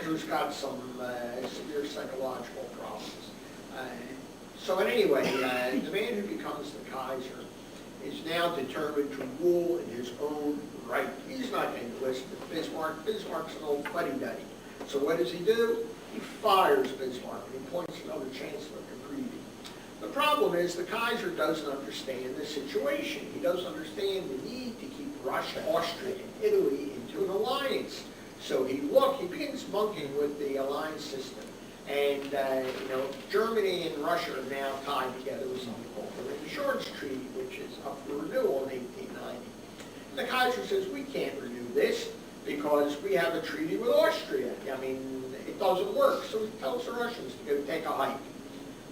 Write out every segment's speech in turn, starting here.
who's got some severe psychological problems. So in any way, the man who becomes the Kaiser is now determined to rule in his own right. He's not going to listen to Bismarck. Bismarck's an old fuddy-duddy. So what does he do? He fires Bismarck and he appoints another chancellor, Caprivi. The problem is the Kaiser doesn't understand the situation. He doesn't understand the need to keep Russia, Austria, and Italy into an alliance. So he begins monkeying with the alliance system. And, Germany and Russia are now tied together with something called the Insurance Treaty, which is up for renewal in 1890. And the Kaiser says, we can't renew this because we have a treaty with Austria. I mean, it doesn't work. So he tells the Russians to go take a hike.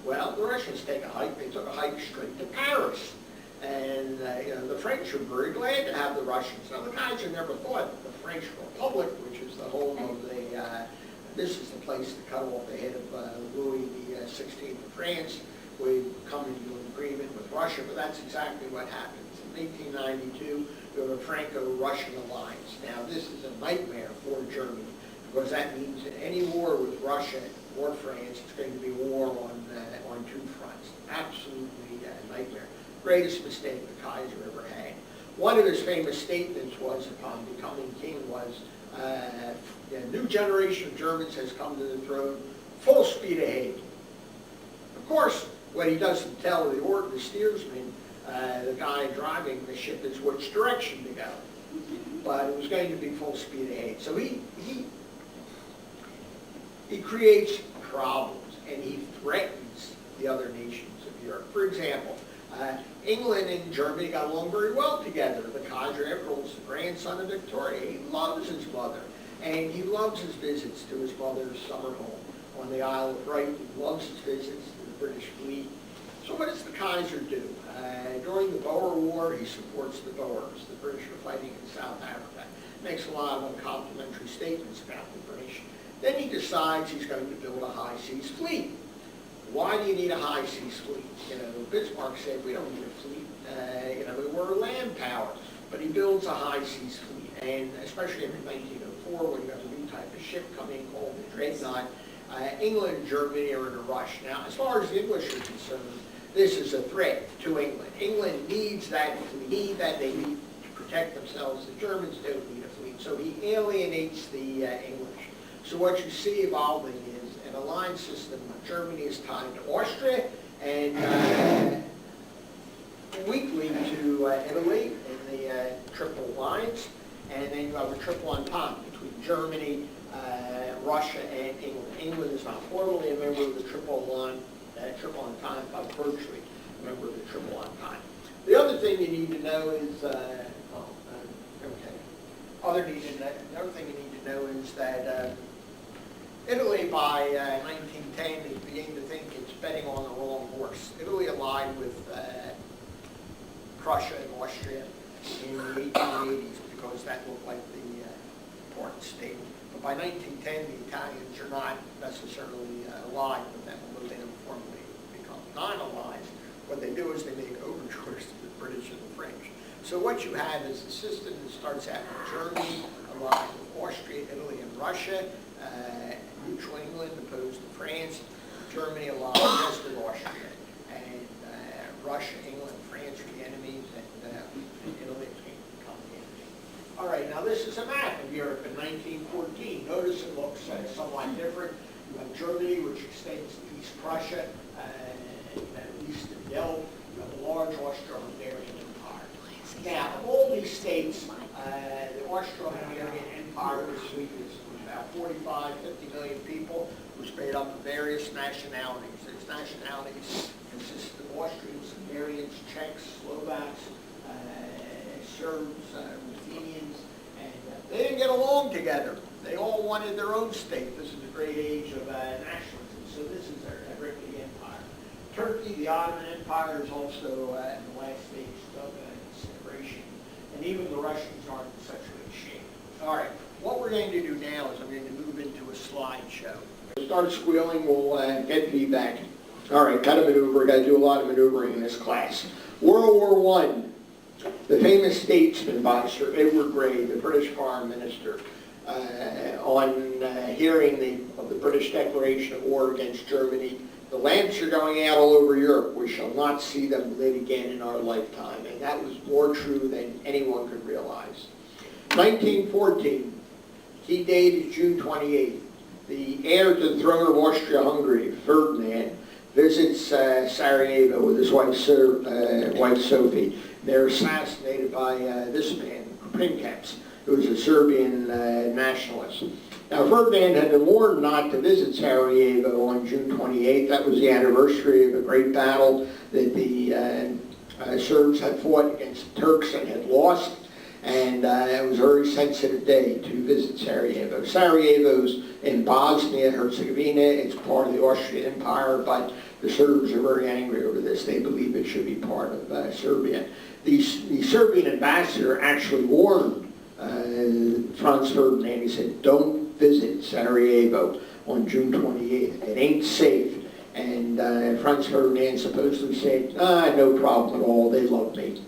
Well, the Russians take a hike. They took a hike straight to Paris. And, the French are very glad to have the Russians. Now, the Kaiser never thought the French Republic, which is the home of the, this is the place to cut off the head of Louis XVI of France, would come into an agreement with Russia, but that's exactly what happens. In 1892, we have a Franco-Russian alliance. Now, this is a nightmare for Germany, because that means that any war with Russia or France, it's going to be war on two fronts. Absolutely a nightmare. Greatest mistake the Kaiser ever had. One of his famous statements was, upon becoming king, was, a new generation of Germans has come to the throne, full speed ahead. Of course, what he doesn't tell the steersman, the guy driving the ship, is which direction to go. But it was going to be full speed ahead. So he creates problems, and he threatens the other nations of Europe. For example, England and Germany got along very well together. The Kaiser, after all, is the grandson of Victoria. He loves his mother, and he loves his visits to his mother's summer home on the Isle of Wight. He loves his visits to the British fleet. So what does the Kaiser do? During the Boer War, he supports the Boers. The British are fighting in South Africa. Makes a lot of uncomplimentary statements about the British. Then he decides he's going to build a high seas fleet. Why do you need a high seas fleet? Bismarck said we don't need a fleet. We're a land power. But he builds a high seas fleet, and especially in 1904, when you have a new type of ship coming called the Dreadnought, England and Germany are in a rush. Now, as far as the English are concerned, this is a threat to England. England needs that fleet. They need to protect themselves. The Germans don't need a fleet. So he alienates the English. So what you see evolving is an alliance system. Germany is tied to Austria and weakly to Italy in the Triple Alliance. And then you have a triple entente between Germany, Russia, and England. England is not formally a member of the Triple Entente, but virtually a member of the Triple Entente. The other thing you need to know is, the other thing you need to know is that Italy, by 1910, is beginning to think it's betting on the wrong horse. Italy allied with Prussia and Austria in the 1880s because that looked like the important state. But by 1910, the Italians are not necessarily allied with them, although they don't formally become non-allies. What they do is they make overtures to the British and the French. So what you have is a system that starts out with Germany allied with Austria, Italy, and Russia. Neutral England opposed to France, Germany allied just with Austria, and Russia, England, France are the enemies, and Italy become the enemy. All right, now this is a map of Europe in 1914. Notice it looks somewhat different. You have Germany, which extends to East Prussia, east of the Elbe. You have a large Austro-Hungarian Empire. Now, of all these states, the Austro-Hungarian Empire was sweetest. About 45, 50 million people, was made up of various nationalities. Those nationalities consist of Austrians, Hungarians, Czechs, Slovaks, Serbs, Ruthenians, and they didn't get along together. They all wanted their own state. This is the great age of nationalism, so this is a Rickety Empire. Turkey, the Ottoman Empire, is also in the last stage of disintegration, and even the Russians aren't in such good shape. All right. What we're going to do now is I'm going to move into a slideshow. If I start squealing, we'll get feedback. All right, got to maneuver. We're going to do a lot of maneuvering in this class. World War I, the famous statesman by Sir Edward Grey, the British Foreign Minister, on hearing of the British declaration of war against Germany. The lamps are going out all over Europe. We shall not see them lit again in our lifetime. And that was more true than anyone could realize. 1914, key date is June 28th. The heir to the throne of Austria-Hungary, Ferdinand, visits Sarajevo with his wife Sophie. They're assassinated by this man, Princeps, who was a Serbian nationalist. Now, Ferdinand had been warned not to visit Sarajevo on June 28th. That was the anniversary of a great battle that the Serbs had fought against the Turks and had lost. And it was a very sensitive day to visit Sarajevo. Sarajevo's in Bosnia-Herzegovina. It's part of the Austrian Empire, but the Serbs are very angry over this. They believe it should be part of Serbia. The Serbian ambassador actually warned Franz Ferdinand. He said, don't visit Sarajevo on June 28th. It ain't safe. And Franz Ferdinand supposedly said, no problem at all. They love me.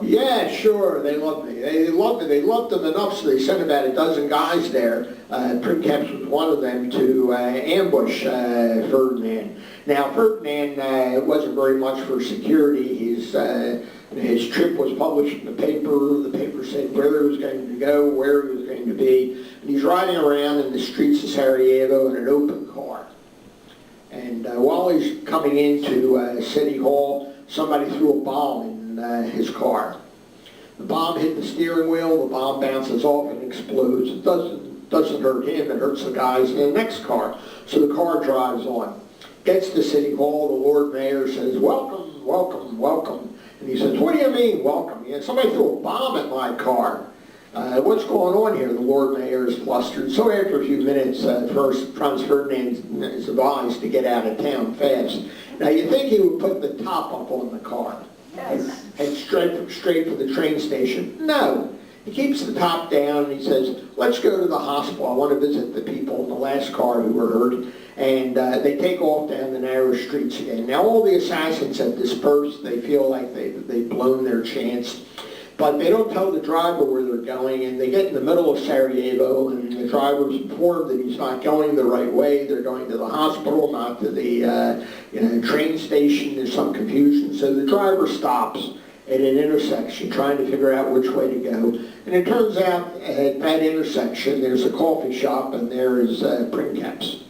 Yeah, sure, they loved me. They loved me. They loved them enough, so they sent about a dozen guys there. Princeps was one of them to ambush Ferdinand. Now, Ferdinand wasn't very much for security. His trip was published in the paper. The paper said where he was going to go, where he was going to be. And he's riding around in the streets of Sarajevo in an open car. And while he's coming into City Hall, somebody threw a bomb in his car. The bomb hit the steering wheel, the bomb bounces off and explodes. It doesn't hurt him, it hurts the guys in the next car. So the car drives on. Gets to City Hall, the Lord Mayor says, welcome, welcome, welcome. And he says, what do you mean, welcome? Somebody threw a bomb at my car. What's going on here? The Lord Mayor is flustered. So after a few minutes, first Franz Ferdinand is advised to get out of town fast. Now you think he would put the top up on the car and head straight for the train station? No. He keeps the top down and he says, let's go to the hospital. I want to visit the people in the last car who were hurt. And they take off down the narrow streets again. Now all the assassins have dispersed. They feel like they've blown their chance. But they don't tell the driver where they're going, and they get in the middle of Sarajevo, and the driver's informed that he's not going the right way. They're going to the hospital, not to the train station. There's some confusion. So the driver stops at an intersection trying to figure out which way to go. And it turns out at that intersection there's a coffee shop, and there is Princeps.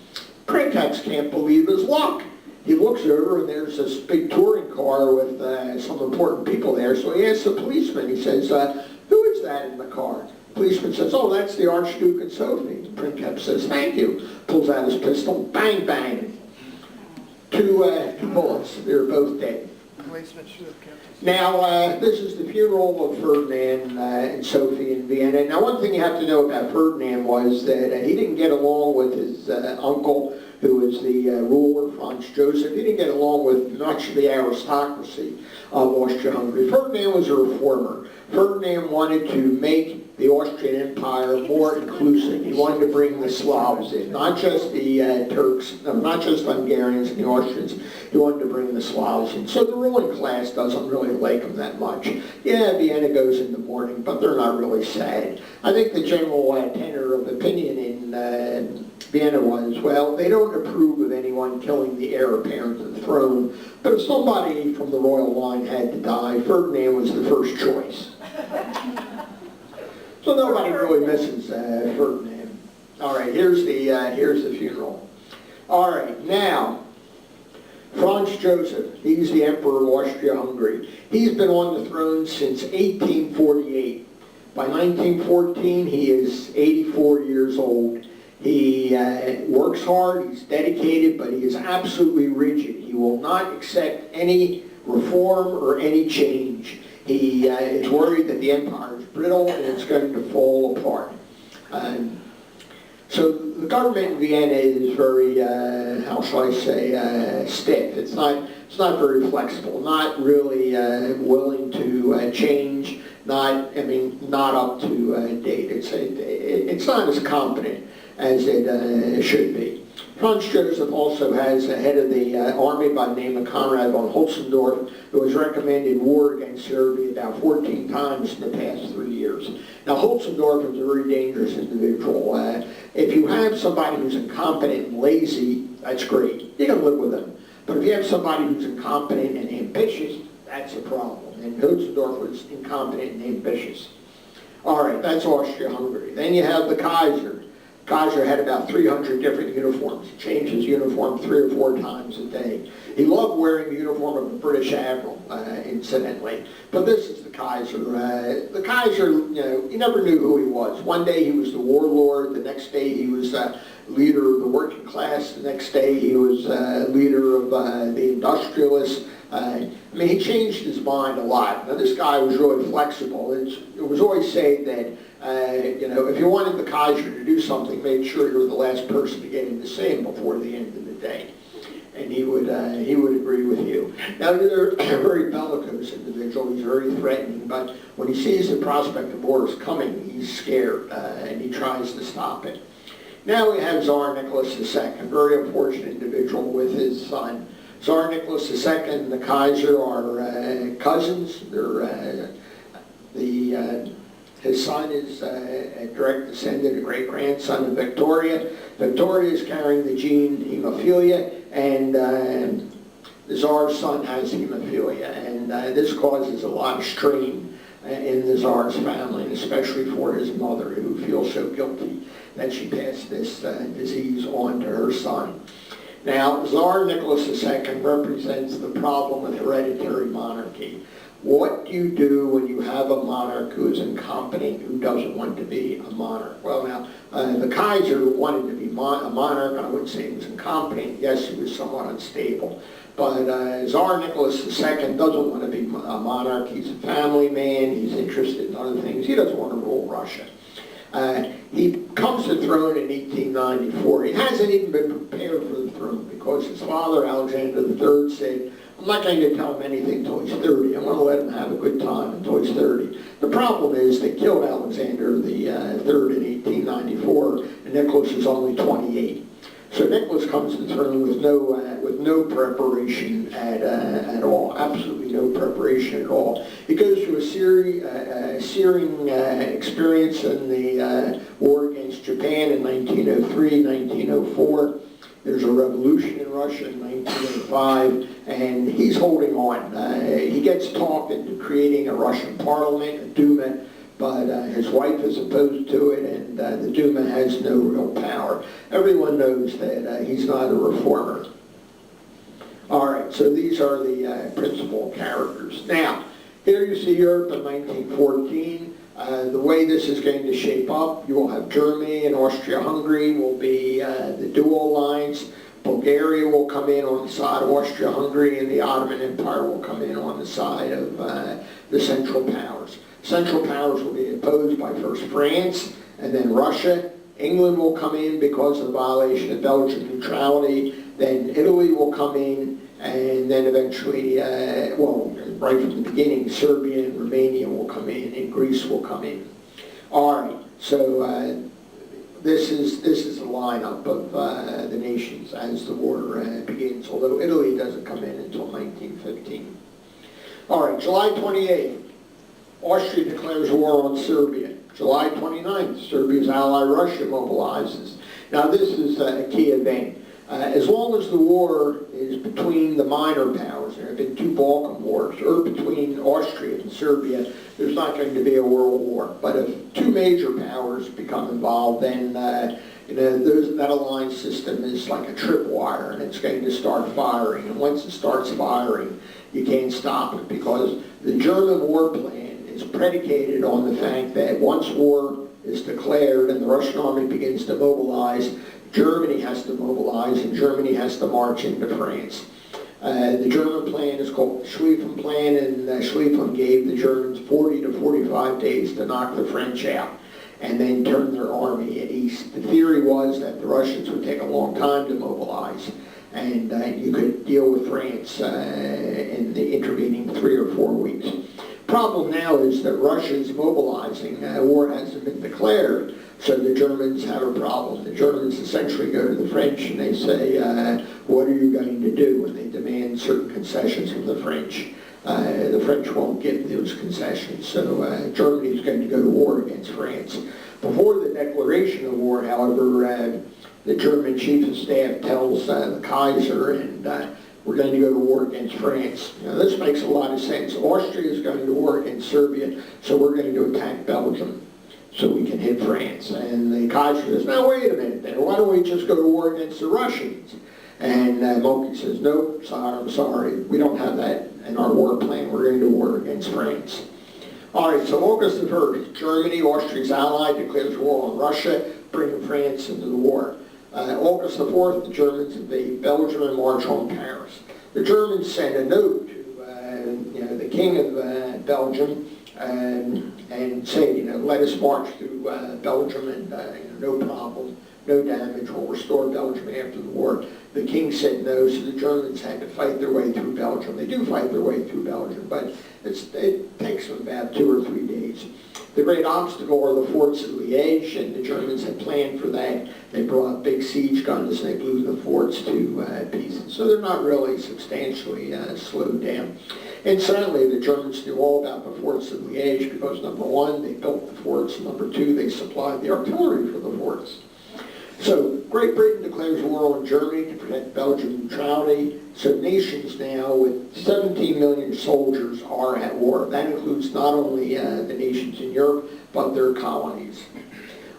Princeps can't believe his luck. He looks over and there's this big touring car with some important people there. So he asks the policeman, he says, who is that in the car? The policeman says, oh, that's the Archduke and Sophie. Princeps says, thank you. Pulls out his pistol, bang, bang. Two bullets. They're both dead. Now, this is the funeral of Ferdinand and Sophie in Vienna. Now, one thing you have to know about Ferdinand was that he didn't get along with his uncle, who was the ruler, Franz Joseph. He didn't get along with much of the aristocracy of Austria-Hungary. Ferdinand was a reformer. Ferdinand wanted to make the Austrian Empire more inclusive. He wanted to bring the Slavs in, not just the Turks, not just Hungarians and the Austrians. He wanted to bring the Slavs in. So the ruling class doesn't really like him that much. Yeah, Vienna goes in the mourning, but they're not really sad. I think the general tenor of opinion in Vienna was, well, they don't approve of anyone killing the heir apparent to the throne, but if somebody from the royal line had to die, Ferdinand was the first choice. So nobody really misses Ferdinand. All right, here's the funeral. All right, now, Franz Joseph, he's the Emperor of Austria-Hungary. He's been on the throne since 1848. By 1914, he is 84 years old. He works hard, he's dedicated, but he is absolutely rigid. He will not accept any reform or any change. He is worried that the empire is brittle and it's going to fall apart. So the government in Vienna is very, how shall I say, stiff. It's not very flexible, not really willing to change, not up to date. It's not as competent as it should be. Franz Joseph also has a head of the army by the name of Conrad von Holzendorf, who has recommended war against Serbia about 14 times in the past 3 years. Now, Holzendorf is a very dangerous individual. If you have somebody who's incompetent and lazy, that's great. You can live with them. But if you have somebody who's incompetent and ambitious, that's a problem. And Holzendorf was incompetent and ambitious. All right, that's Austria-Hungary. Then you have the Kaiser. Kaiser had about 300 different uniforms. He changed his uniform 3 or 4 times a day. He loved wearing the uniform of a British admiral, incidentally. But this is the Kaiser. The Kaiser, you never knew who he was. One day he was the warlord. The next day he was leader of the working class. The next day he was leader of the industrialists. He changed his mind a lot. Now, this guy was really flexible. It was always said that, if you wanted the Kaiser to do something, make sure you were the last person to get him to say him before the end of the day. And he would agree with you. Now, they're a very bellicose individual. He's very threatening, but when he sees the prospect of war is coming, he's scared, and he tries to stop it. Now we have Tsar Nicholas II, a very unfortunate individual with his son. Tsar Nicholas II and the Kaiser are cousins. His son is a direct descendant, a great-grandson of Victoria. Victoria is carrying the gene hemophilia, and the Tsar's son has hemophilia, and this causes a lot of strain in the Tsar's family, and especially for his mother, who feels so guilty that she passed this disease on to her son. Now, Tsar Nicholas II represents the problem with hereditary monarchy. What do you do when you have a monarch who is incompetent, who doesn't want to be a monarch? Well, now, the Kaiser wanted to be a monarch, and I wouldn't say he was incompetent. Yes, he was somewhat unstable. But Tsar Nicholas II doesn't want to be a monarch. He's a family man. He's interested in other things. He doesn't want to rule Russia. He comes to the throne in 1894. He hasn't even been prepared for the throne because his father, Alexander III, said, I'm not going to tell him anything until he's 30. I'm going to let him have a good time until he's 30. The problem is they killed Alexander III in 1894, and Nicholas is only 28. So Nicholas comes to the throne with no preparation at all, absolutely no preparation at all. He goes through a searing experience in the war against Japan in 1903, 1904. There's a revolution in Russia in 1905, and he's holding on. He gets talked into creating a Russian parliament, a Duma, but his wife is opposed to it, and the Duma has no real power. Everyone knows that he's not a reformer. All right, so these are the principal characters. Now, here you see Europe in 1914. The way this is going to shape up, you will have Germany and Austria-Hungary will be the dual alliance. Bulgaria will come in on the side of Austria-Hungary, and the Ottoman Empire will come in on the side of the Central Powers. Central Powers will be opposed by first France and then Russia. England will come in because of the violation of Belgian neutrality. Then Italy will come in, and then eventually, right from the beginning, Serbia and Romania will come in, and Greece will come in. All right, so this is the lineup of the nations as the war begins, although Italy doesn't come in until 1915. All right, July 28th, Austria declares war on Serbia. July 29th, Serbia's ally Russia mobilizes. Now this is a key event. As long as the war is between the minor powers, there have been 2 Balkan wars, or between Austria and Serbia, there's not going to be a world war. But if 2 major powers become involved, then that alliance system is like a tripwire, and it's going to start firing. And once it starts firing, you can't stop it, because the German war plan is predicated on the fact that once war is declared and the Russian army begins to mobilize, Germany has to mobilize, and Germany has to march into France. The German plan is called the Schlieffen Plan, and Schlieffen gave the Germans 40 to 45 days to knock the French out and then turn their army east. The theory was that the Russians would take a long time to mobilize, and you could deal with France in the intervening 3 or 4 weeks. Problem now is that Russia is mobilizing. War hasn't been declared, so the Germans have a problem. The Germans essentially go to the French and they say, what are you going to do? And they demand certain concessions from the French. The French won't give those concessions, so Germany is going to go to war against France. Before the declaration of war, however, the German chief of staff tells the Kaiser, and we're going to go to war against France. Now, this makes a lot of sense. Austria is going to war against Serbia, so we're going to attack Belgium so we can hit France. And the Kaiser says, now wait a minute then, why don't we just go to war against the Russians? And Moltke says, nope, I'm sorry, we don't have that in our war plan. We're going to war against France. All right, so August the 1st, Germany, Austria's ally, declares war on Russia, bringing France into the war. August the 4th, the Germans invade Belgium and march on Paris. The Germans sent a note to the king of Belgium and say, let us march through Belgium and no problem, no damage, we'll restore Belgium after the war. The king said no, so the Germans had to fight their way through Belgium. They do fight their way through Belgium, but it takes them about 2 or 3 days. The great obstacle are the forts of Liège, and the Germans had planned for that. They brought big siege guns and they blew the forts to pieces. So they're not really substantially slowed down. Incidentally, the Germans knew all about the forts of Liège because, number one, they built the forts, and number two, they supplied the artillery for the forts. So Great Britain declares war on Germany to protect Belgian neutrality. So nations now with 17 million soldiers are at war. That includes not only the nations in Europe, but their colonies.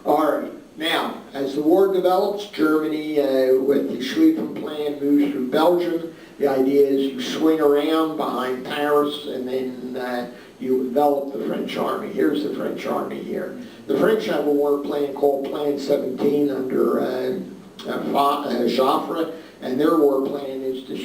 All right, now, as the war develops, Germany, with the Schlieffen Plan, moves through Belgium. The idea is you swing around behind Paris, and then you envelop the French army. Here's the French army here. The French have a war plan called Plan 17 under Joffre, and their war plan is to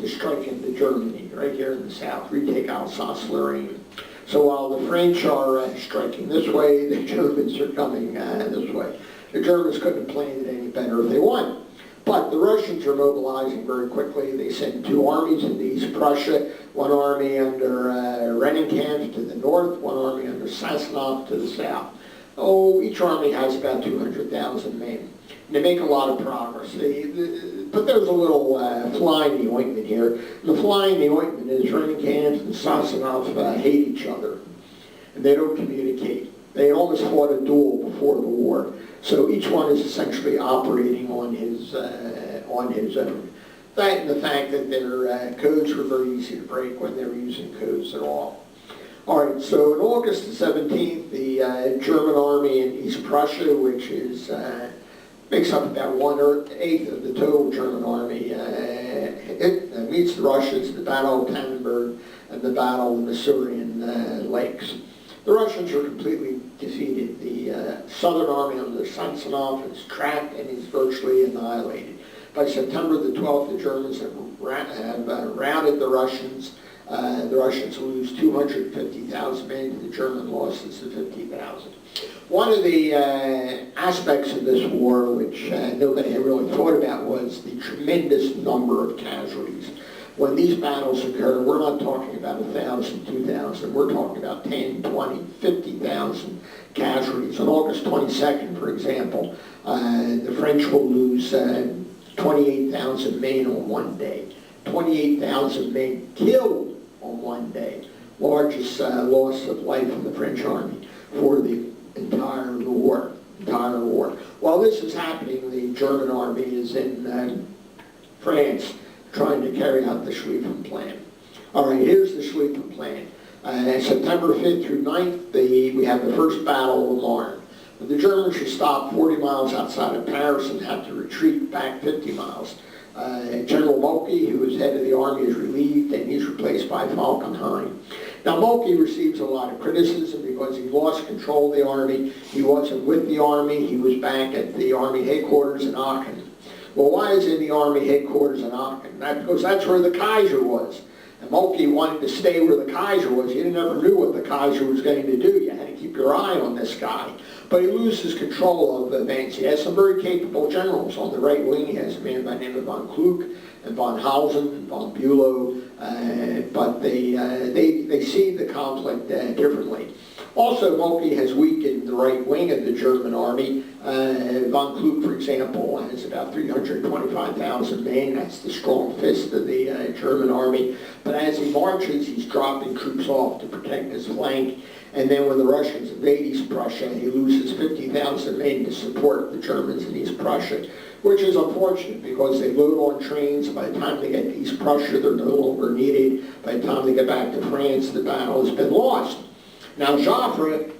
strike into Germany, right here in the south, retake Alsace-Lorraine. So while the French are striking this way, the Germans are coming this way. The Germans couldn't have planned it any better if they won. But the Russians are mobilizing very quickly. They send 2 armies into East Prussia, one army under Rennenkampf to the north, one army under Sassanov to the south. Oh, each army has about 200,000 men. And they make a lot of progress. But there's a little fly in the ointment here. The fly in the ointment is Rennenkampf and Sassanov hate each other, and they don't communicate. They almost fought a duel before the war. So each one is essentially operating on his own. That and the fact that their codes were very easy to break when they were using codes at all. All right, so on August the 17th, the German army in East Prussia, which is makes up about 1/8 of the total German army, it meets the Russians in the Battle of Tannenberg and the Battle of the Masurian Lakes. The Russians are completely defeated. The Southern Army under Samsonov is trapped and is virtually annihilated. By September the 12th, the Germans have routed the Russians. The Russians lose 250,000 men to the German losses of 50,000. One of the aspects of this war, which nobody had really thought about, was the tremendous number of casualties. When these battles occur, we're not talking about 1,000, 2,000. We're talking about 10, 20, 50,000 casualties. On August 22nd, for example, the French will lose 28,000 men on one day. 28,000 men killed on one day. Largest loss of life in the French army for the entire war. While this is happening, the German army is in France, trying to carry out the Schlieffen Plan. All right, here's the Schlieffen Plan. September 5th through 9th, we have the first Battle of the Marne. The Germans should stop 40 miles outside of Paris and have to retreat back 50 miles. General Moltke, who is head of the army, is relieved, and he's replaced by Falkenhayn. Now, Moltke receives a lot of criticism because he lost control of the army. He wasn't with the army. He was back at the army headquarters in Aachen. Well, why is he in the army headquarters in Aachen? Because that's where the Kaiser was. And Moltke wanted to stay where the Kaiser was. You never knew what the Kaiser was going to do. You had to keep your eye on this guy. but he loses control of events. He has some very capable generals on the right wing. He has a man by the name of von Kluck and von Hausen, von Bülow, but they see the conflict differently. Also, Moltke has weakened the right wing of the German army. Von Kluck, for example, has about 325,000 men. That's the strong fist of the German army. But as he marches, he's dropping troops off to protect his flank. And then when the Russians invade East Prussia, he loses 50,000 men to support the Germans in East Prussia, which is unfortunate because they load on trains. By the time they get to East Prussia, they're no longer needed. By the time they get back to France, the battle has been lost. Now, Joffre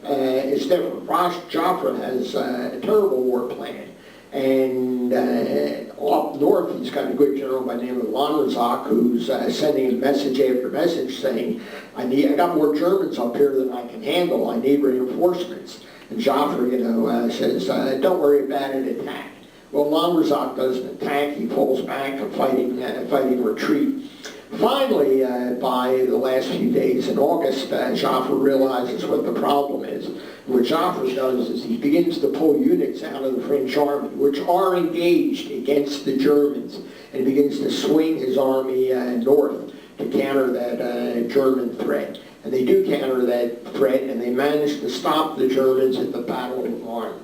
is different. Joffre has a terrible war plan. And up north, he's got a good general by the name of Lanrezac, who's sending a message after message saying, I got more Germans up here than I can handle. I need reinforcements. And Joffre, says, don't worry about it, attack. Well, Lanrezac doesn't attack. He falls back, fighting retreat. Finally, by the last few days in August, Joffre realizes what the problem is. What Joffre does is he begins to pull units out of the French army, which are engaged against the Germans, and he begins to swing his army north to counter that German threat. And they do counter that threat, and they manage to stop the Germans at the Battle of Marne.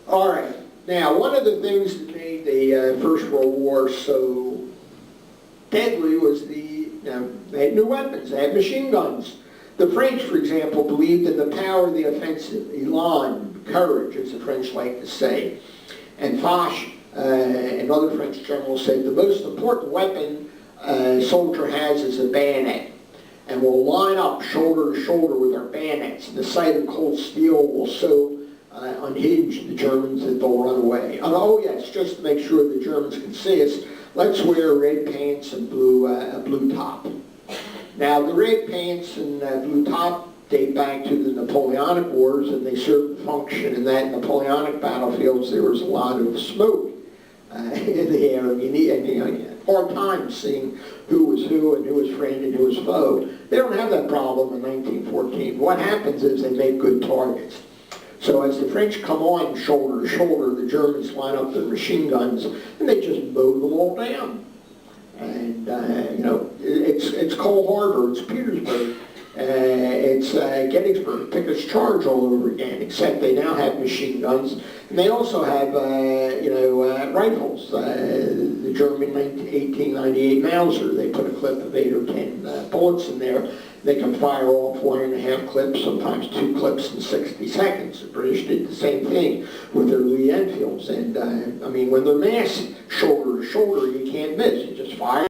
All right. Now, one of the things that made the First World War so deadly was they had new weapons. They had machine guns. The French, for example, believed in the power of the offensive, élan, courage, as the French like to say. And Foch and other French generals said the most important weapon a soldier has is a bayonet. And we'll line up shoulder to shoulder with our bayonets. And the sight of cold steel will so unhinge the Germans that they'll run away. And oh yes, just to make sure the Germans can see us, let's wear red pants and a blue top. Now the red pants and blue top date back to the Napoleonic Wars, and they served a function in that Napoleonic battlefields. There was a lot of smoke in the air, and you need hard time seeing who was who and who was friend and who was foe. They don't have that problem in 1914. What happens is they make good targets. So as the French come on shoulder to shoulder, the Germans line up their machine guns, and they just mow them all down. And, it's Cold Harbor, it's Petersburg, it's Gettysburg, Pickett's Charge all over again, except they now have machine guns, and they also have, rifles. The German 1898 Mauser, they put a clip of 8 or 10 bullets in there. They can fire off 1.5 clips, sometimes 2 clips in 60 seconds. The British did the same thing with their Lee Enfields. And when they're massed shoulder to shoulder, you can't miss. You just fire